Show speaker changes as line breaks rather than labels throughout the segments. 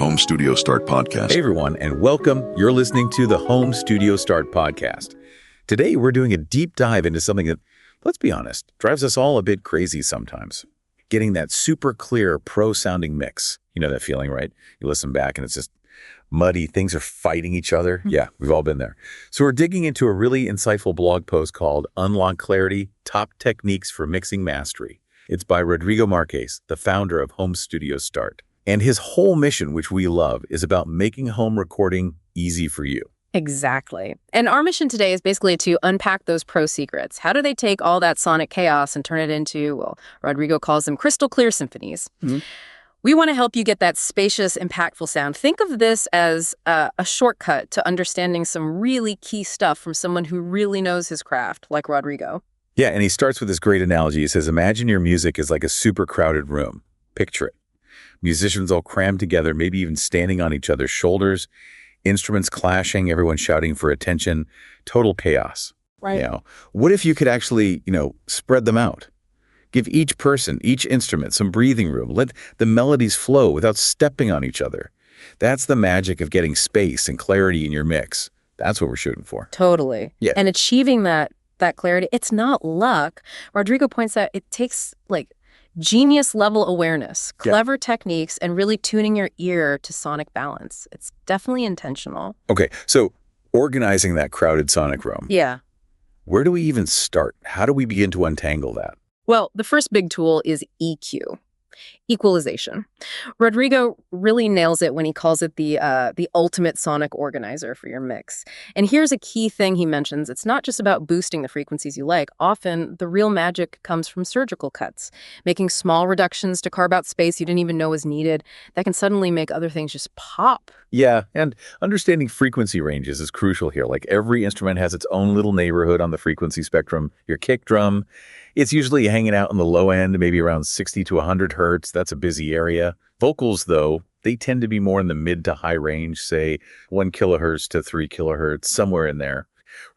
Home Studio Start podcast.
Hey everyone, and welcome. You're listening to the Home Studio Start podcast. Today we're doing a deep dive into something that, let's be honest, drives us all a bit crazy sometimes. Getting that super clear pro-sounding mix. You know that feeling, right? You listen back and it's just muddy, things are fighting each other. Yeah, we've all been there. So we're digging into a really insightful blog post called Unlock Clarity, Top Techniques for Mixing Mastery. It's by Rodrigo Marquez, the founder of Home Studio Start. And his whole mission, which we love, is about making home recording easy for you.
Exactly. And our mission today is basically to unpack those pro secrets. How do they take all that sonic chaos and turn it into, well, Rodrigo calls them crystal clear symphonies. Mm-hmm. We want to help you get that spacious, impactful sound. Think of this as a shortcut to understanding some really key stuff from someone who really knows his craft, like Rodrigo.
Yeah, and he starts with this great analogy. He says, imagine your music is like a super crowded room. Picture it. Musicians all crammed together, maybe even standing on each other's shoulders, instruments clashing, everyone shouting for attention, total chaos.
Right.
What if you could actually, spread them out? Give each person, each instrument some breathing room. Let the melodies flow without stepping on each other. That's the magic of getting space and clarity in your mix. That's what we're shooting for.
Totally.
Yeah.
And achieving that clarity, it's not luck. Rodrigo points out it takes genius level awareness, clever techniques, and really tuning your ear to sonic balance. It's definitely intentional.
Okay, so organizing that crowded sonic room.
Yeah.
Where do we even start? How do we begin to untangle that?
Well, the first big tool is EQ, equalization. Rodrigo really nails it when he calls it the ultimate sonic organizer for your mix. And here's a key thing he mentions. It's not just about boosting the frequencies you like. Often, the real magic comes from surgical cuts, making small reductions to carve out space you didn't even know was needed. That can suddenly make other things just pop.
Yeah, and understanding frequency ranges is crucial here. Like every instrument has its own little neighborhood on the frequency spectrum. Your kick drum, it's usually hanging out on the low end, maybe around 60 to 100 hertz. That's a busy area. Vocals, though, they tend to be more in the mid to high range, say 1 kilohertz to 3 kilohertz, somewhere in there.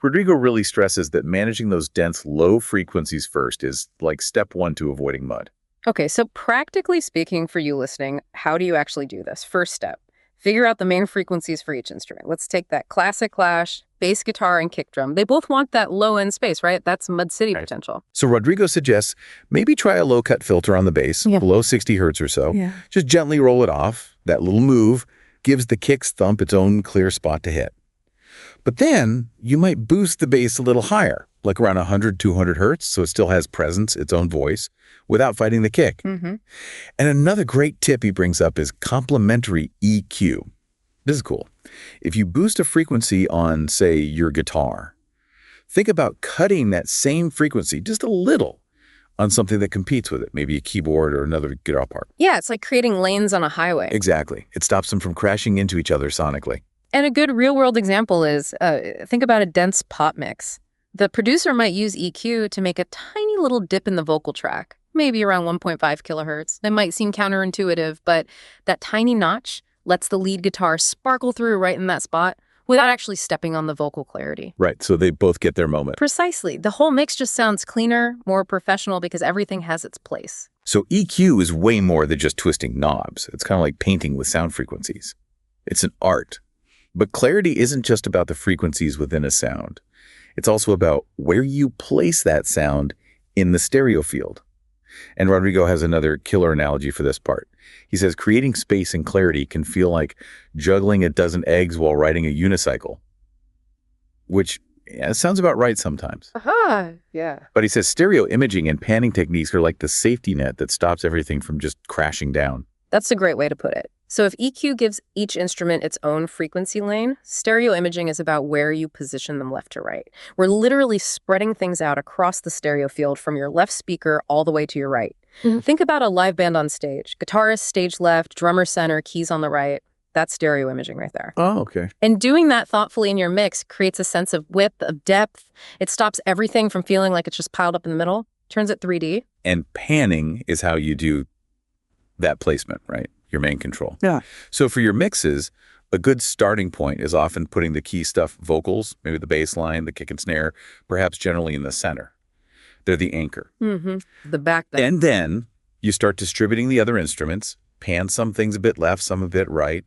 Rodrigo really stresses that managing those dense low frequencies first is like step one to avoiding mud.
Okay, so practically speaking for you listening, how do you actually do this? First step, figure out the main frequencies for each instrument. Let's take that classic clash, bass guitar and kick drum. They both want that low-end space, right? That's Mud City potential.
So Rodrigo suggests maybe try a low-cut filter on the bass, below 60 hertz or so. Yeah. Just gently roll it off. That little move gives the kick's thump its own clear spot to hit. But then you might boost the bass a little higher, like around 100, 200 hertz, so it still has presence, its own voice, without fighting the kick. Mm-hmm. And another great tip he brings up is complementary EQ. This is cool. If you boost a frequency on, say, your guitar, think about cutting that same frequency just a little on something that competes with it, maybe a keyboard or another guitar part.
Yeah, it's like creating lanes on a highway.
Exactly. It stops them from crashing into each other sonically.
And a good real-world example is, think about a dense pop mix. The producer might use EQ to make a tiny little dip in the vocal track, maybe around 1.5 kilohertz. That might seem counterintuitive, but that tiny notch lets the lead guitar sparkle through right in that spot without actually stepping on the vocal clarity.
Right, so they both get their moment.
Precisely. The whole mix just sounds cleaner, more professional because everything has its place.
So EQ is way more than just twisting knobs. It's kind of like painting with sound frequencies. It's an art. But clarity isn't just about the frequencies within a sound. It's also about where you place that sound in the stereo field. And Rodrigo has another killer analogy for this part. He says creating space and clarity can feel like juggling a dozen eggs while riding a unicycle, which sounds about right sometimes.
Yeah.
But he says stereo imaging and panning techniques are like the safety net that stops everything from just crashing down.
That's a great way to put it. So if EQ gives each instrument its own frequency lane, stereo imaging is about where you position them left to right. We're literally spreading things out across the stereo field from your left speaker all the way to your right. Mm-hmm. Think about a live band on stage. Guitarist stage left, drummer center, keys on the right. That's stereo imaging right there.
Oh, okay.
And doing that thoughtfully in your mix creates a sense of width, of depth. It stops everything from feeling like it's just piled up in the middle, turns it 3D.
And panning is how you do that placement, right? Your main control.
Yeah.
So for your mixes, a good starting point is often putting the key stuff, vocals, maybe the bass line, the kick and snare, perhaps generally in the center. They're the anchor.
Mm-hmm. The backbone.
And then you start distributing the other instruments, pan some things a bit left, some a bit right,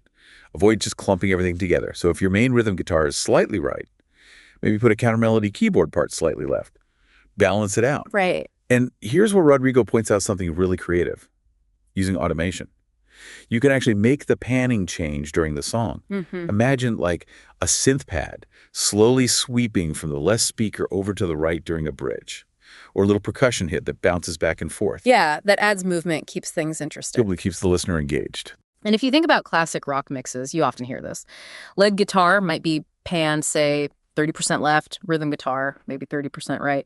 Avoid just clumping everything together. So if your main rhythm guitar is slightly right, maybe put a counter melody keyboard part slightly left. Balance it out.
Right.
And here's where Rodrigo points out something really creative, using automation. You can actually make the panning change during the song. Imagine like a synth pad slowly sweeping from the left speaker over to the right during a bridge, or a little percussion hit that bounces back and forth.
Yeah, that adds movement, keeps things interesting.
Probably keeps the listener engaged.
And if you think about classic rock mixes, you often hear this. Lead guitar might be panned, say, 30% left, rhythm guitar, maybe 30% right.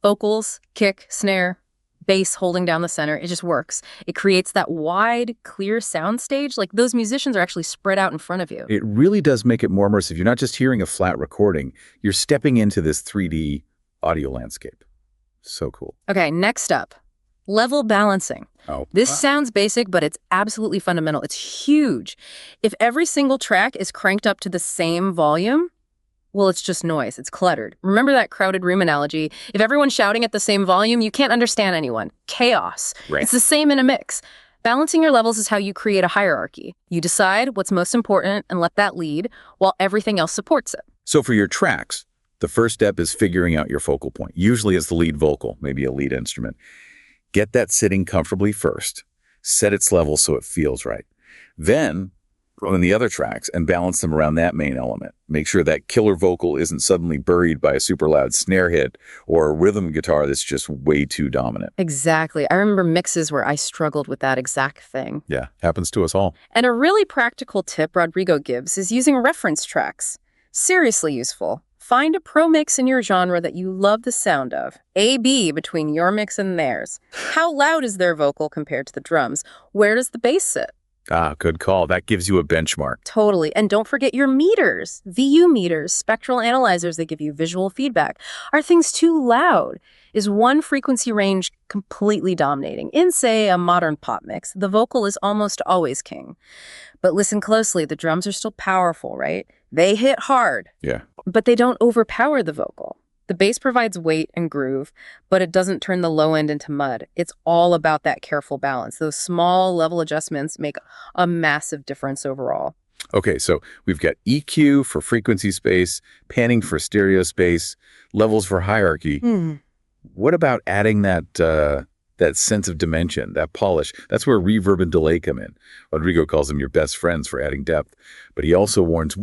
Vocals, kick, snare, bass holding down the center, it just works. It creates that wide, clear soundstage. Like those musicians are actually spread out in front of you.
It really does make it more immersive. You're not just hearing a flat recording. You're stepping into this 3D audio landscape. So cool.
Okay, next up, level balancing. This sounds basic, but it's absolutely fundamental. It's huge. If every single track is cranked up to the same volume, well, it's just noise. It's cluttered. Remember that crowded room analogy? If everyone's shouting at the same volume, you can't understand anyone. Chaos.
Right.
It's the same in a mix. Balancing your levels is how you create a hierarchy. You decide what's most important and let that lead, while everything else supports it.
So for your tracks, the first step is figuring out your focal point. Usually it's the lead vocal, maybe a lead instrument. Get that sitting comfortably first. Set its level so it feels right. Then throw in the other tracks and balance them around that main element. Make sure that killer vocal isn't suddenly buried by a super loud snare hit or a rhythm guitar that's just way too dominant.
Exactly. I remember mixes where I struggled with that exact thing.
Yeah, happens to us all.
And a really practical tip Rodrigo gives is using reference tracks. Seriously useful. Find a pro mix in your genre that you love the sound of. A/B between your mix and theirs. How loud is their vocal compared to the drums? Where does the bass sit?
Good call. That gives you a benchmark.
Totally. And don't forget your meters. VU meters, spectral analyzers that give you visual feedback. Are things too loud? Is one frequency range completely dominating? In, say, a modern pop mix, the vocal is almost always king. But listen closely, the drums are still powerful, right? They hit hard.
Yeah.
But they don't overpower the vocal. The bass provides weight and groove, but it doesn't turn the low end into mud. It's all about that careful balance. Those small level adjustments make a massive difference overall.
Okay, so we've got EQ for frequency space, panning for stereo space, levels for hierarchy. What about adding that sense of dimension, that polish? That's where reverb and delay come in. Rodrigo calls them your best friends for adding depth, but he also warns,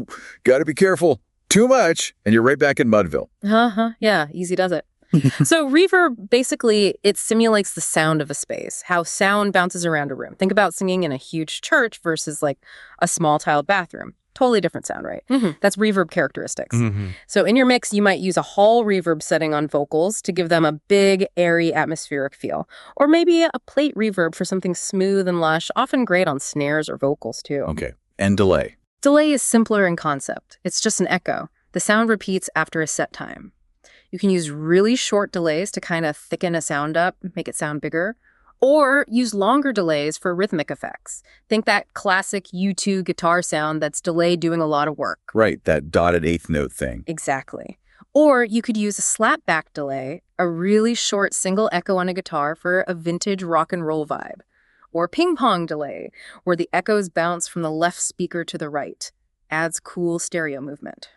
gotta be careful. Too much, and you're right back in Mudville.
Yeah, easy does it. So reverb, basically, it simulates the sound of a space, how sound bounces around a room. Think about singing in a huge church versus like a small tiled bathroom. Totally different sound, right? That's reverb characteristics. So in your mix, you might use a hall reverb setting on vocals to give them a big, airy, atmospheric feel. Or maybe a plate reverb for something smooth and lush, often great on snares or vocals too.
Okay, and delay.
Delay is simpler in concept. It's just an echo. The sound repeats after a set time. You can use really short delays to kind of thicken a sound up, make it sound bigger, or use longer delays for rhythmic effects. Think that classic U2 guitar sound that's delay doing a lot of work.
Right, that dotted eighth note thing.
Exactly. Or you could use a slapback delay, a really short single echo on a guitar for a vintage rock and roll vibe. Or ping pong delay, where the echoes bounce from the left speaker to the right. Adds cool stereo movement.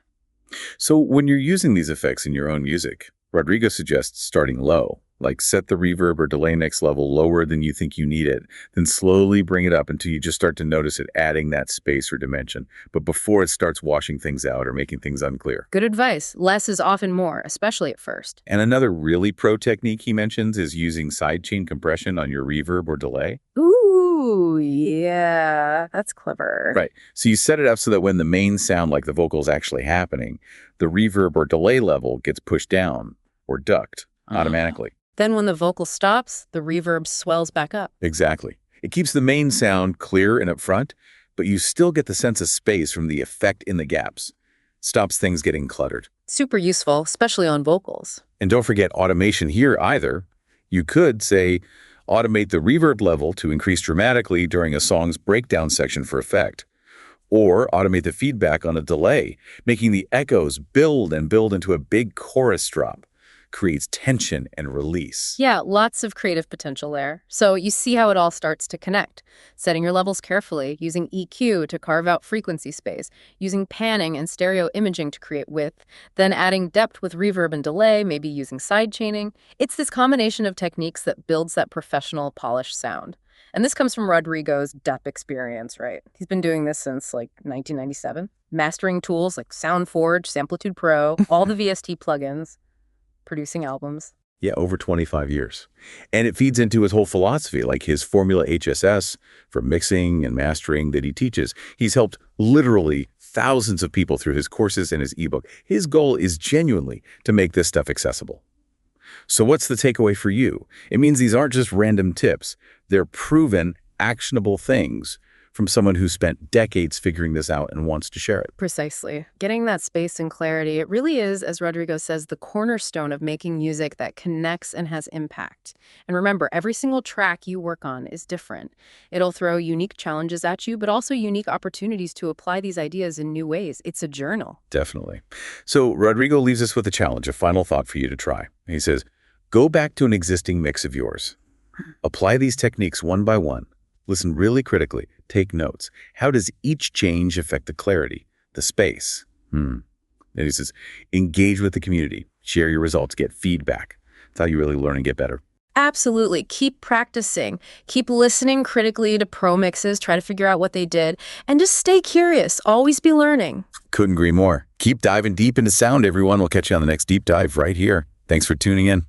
So when you're using these effects in your own music, Rodrigo suggests starting low, like set the reverb or delay mix level lower than you think you need it, then slowly bring it up until you just start to notice it adding that space or dimension, but before it starts washing things out or making things unclear.
Good advice. Less is often more, especially at first.
And another really pro technique he mentions is using sidechain compression on your reverb or delay.
Ooh, yeah, that's clever.
Right. So you set it up so that when the main sound, like the vocal, is actually happening, the reverb or delay level gets pushed down or ducked automatically.
Then when the vocal stops, the reverb swells back up.
Exactly. It keeps the main sound clear and up front, but you still get the sense of space from the effect in the gaps. Stops things getting cluttered.
Super useful, especially on vocals.
And don't forget automation here either. You could, say, automate the reverb level to increase dramatically during a song's breakdown section for effect. Or automate the feedback on a delay, making the echoes build and build into a big chorus drop. creates tension and release.
Yeah, lots of creative potential there. So you see how it all starts to connect. Setting your levels carefully, using EQ to carve out frequency space, using panning and stereo imaging to create width, then adding depth with reverb and delay, maybe using side chaining. It's this combination of techniques that builds that professional, polished sound. And this comes from Rodrigo's depth experience, right? He's been doing this since like 1997, mastering tools like SoundForge, Samplitude Pro, all the VST plugins, producing albums.
Yeah, over 25 years. And it feeds into his whole philosophy, like his Formula HSS for mixing and mastering that he teaches. He's helped literally thousands of people through his courses and his ebook. His goal is genuinely to make this stuff accessible. So what's the takeaway for you? It means these aren't just random tips. They're proven, actionable things from someone who spent decades figuring this out and wants to share it.
Precisely. Getting that space and clarity, it really is, as Rodrigo says, the cornerstone of making music that connects and has impact. And remember, every single track you work on is different. It'll throw unique challenges at you, but also unique opportunities to apply these ideas in new ways. It's a journal.
Definitely. So Rodrigo leaves us with a challenge, a final thought for you to try. He says, go back to an existing mix of yours. Apply these techniques one by one. Listen really critically. Take notes. How does each change affect the clarity, the space? And he says, engage with the community. Share your results. Get feedback. That's how you really learn and get better.
Absolutely. Keep practicing. Keep listening critically to pro mixes. Try to figure out what they did. And just stay curious. Always be learning.
Couldn't agree more. Keep diving deep into sound, everyone. We'll catch you on the next deep dive right here. Thanks for tuning in.